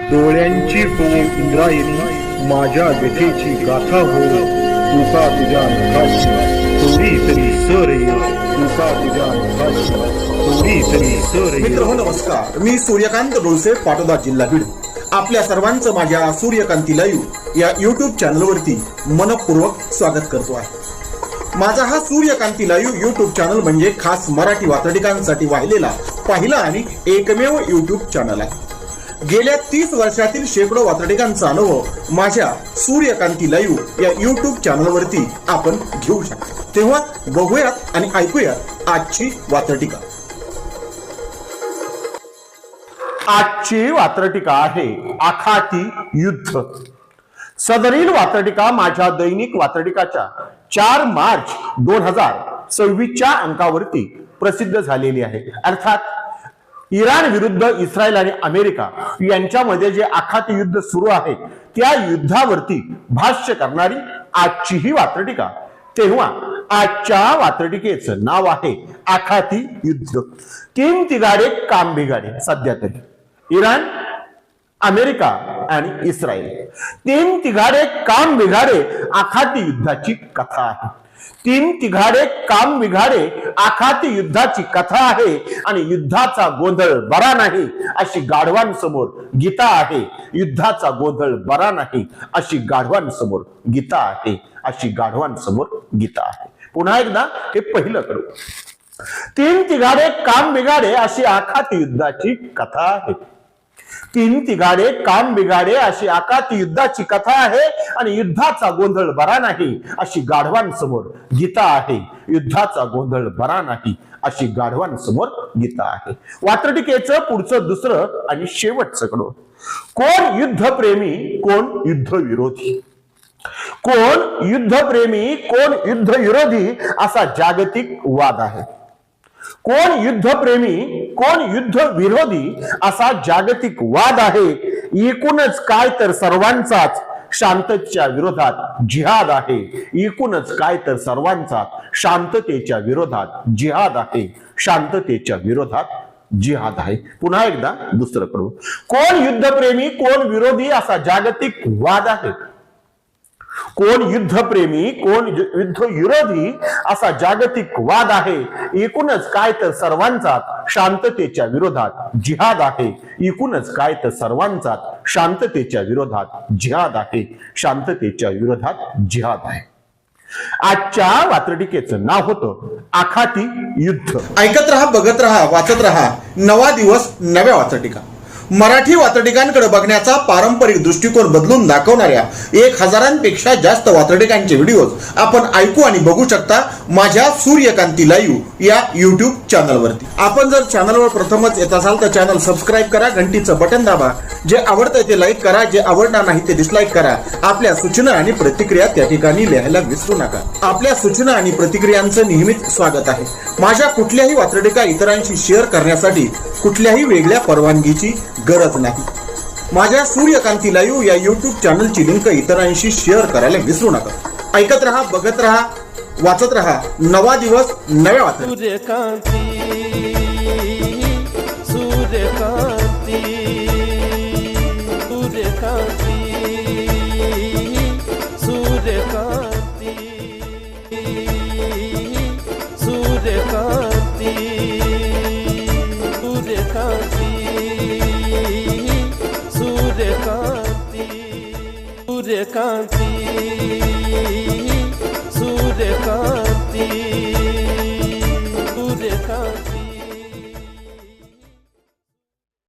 डोळ्यांची हो इंद्रायणी माझ्या व्यथेची गाथा हो तुका तुझ्या नखाची थोडी तरी सर ये तुका तुझ्या नखाची थोडी तरी सर ये. मित्र नमस्कार, मी सूर्यकांत डोळसे, पाटोदा, जिल्हा बीड. आपल्या सर्वांचं माझ्या सूर्यकांती लाईव्ह या युट्यूब चॅनलवरती मनपूर्वक स्वागत करतो आहे. माझा हा सूर्यकांती लाईव्ह युट्यूब चॅनल म्हणजे खास मराठी वात्रटिकांसाठी वाहिलेला पहिला आणि एकमेव युट्यूब चॅनल आहे. गेल्या 30 वर्षातील शेकडो वात्रटिकांचा अनुभव माझ्या सूर्यकांती लाईव्ह या युट्यूब चॅनलवरती आपण घेऊ शकता. तेव्हा बघूयात आणि ऐकूयात आजची वात्रटिका. आजची वात्रटिका आहे आखाती युद्ध. सदरील वात्रटिका माझ्या दैनिक वात्रटिकाच्या 4 मार्च 2026च्या अंकावरती प्रसिद्ध झालेली आहे. अर्थात इराण विरुद्ध इस्रायल आणि अमेरिका यांच्यामध्ये जे आखाती युद्ध सुरू आहे त्या युद्धावरती भाष्य करणारी आजची ही वात्रटिका. तेव्हा आजच्या वात्रटिकेचं नाव आहे आखाती युद्ध. 3 तिघाडे काम बिघाडे. सध्या तरी इराण, अमेरिका आणि इस्रायल 3 तिघाडे काम बिघाडे आखाती युद्धाची कथा आहे. 3 तिघाडे काम बिघाडे आखाती युद्धाची कथा आहे आणि युद्धाचा गोंधळ बरा नाही अशी गाढवांसमोर गीता आहे. युद्धाचा गोंधळ बरा नाही अशी गाढवांसमोर गीता आहे. अशी गाढवांसमोर गीता आहे. पुन्हा एकदा हे पहिलं करू. 3 तिघाडे काम बिघाडे अशी आखाती युद्धाची कथा आहे. 3 तिघाडे काम बिघाडे अशी आखाती युद्धाची कथा आहे आणि युद्धाचा गोंधळ बरा नाही अशी गाढवांसमोर गीता आहे. युद्धाचा गोंधळ बरा नाही अशी गाढवांसमोर गीता आहे. वात्रटिकेचं पुढचं दुसरं आणि शेवटचं कडो. कोण युद्धप्रेमी, कोण युद्ध विरोधी. कोण युद्धप्रेमी, कोण युद्ध विरोधी असा जागतिक वाद आहे. कोण युद्धप्रेमी, कोण युद्ध विरोधी असा जागतिक वाद आहे. एकूणच काय तर सर्वांचाच शांततेच्या विरोधात जिहाद आहे. एकूणच काय तर सर्वांचाच शांततेच्या विरोधात जिहाद आहे. शांततेच्या विरोधात जिहाद आहे. पुन्हा एकदा दुसरं करू. कोण युद्धप्रेमी, कोण विरोधी असा जागतिक वाद आहे. कोण युद्धप्रेमी, कोण युद्ध विरोधी असा जागतिक वाद आहे. एकूणच काय तर सर्वांचाच शांततेच्या विरोधात जिहाद आहे. एकूणच काय तर सर्वांचाच शांततेच्या विरोधात जिहाद आहे. शांततेच्या विरोधात जिहाद आहे. आजच्या वात्रटिकेचं नाव होतं आखाती युद्ध. ऐकत रहा, बघत रहा, वाचत रहा. नवा दिवस, नव्या वात्रटिका. मराठी वात्रटिकांकडे बघण्याचा पारंपरिक दृष्टिकोन बदलून दाखवणाऱ्या 1000पेक्षा जास्त वात्रटिकांचे व्हिडिओज आपण ऐकू आणि बघू शकता माझ्या सूर्यकांती लाईव्ह या युट्यूब चॅनलवरती. आपण जर चॅनलवर प्रथमच येत असाल तर चॅनल सबस्क्राईब करा, घंटीचं बटन दाबा. जे आवडतंय ते लाईक करा, जे आवडणार नाही ते डिसलाईक करा. आपल्या सूचना आणि प्रतिक्रिया त्या ठिकाणी लिहायला विसरू नका. आपल्या सूचना आणि प्रतिक्रियांचं नेहमीच स्वागत आहे. माझ्या कुठल्याही वात्रटिका इतरांशी शेअर करण्यासाठी कुठल्याही वेगळ्या परवानगीची गरज नाही. माझ्या सूर्यकांती लाईव्ह या युट्यूब चॅनलची लिंक इतरांशी शेअर करायला विसरू नका. ऐकत रहा, बघत रहा, वाचत रहा. नवा दिवस, नव्या वात्रटिका. सूर्यकांती, सूर्यकांती, सूर्यकांती, सूर्यकांती, सूर्यकांती, सूर्यकांती, सूर्यकांती, सूर्यकांती, सूर्यकांती.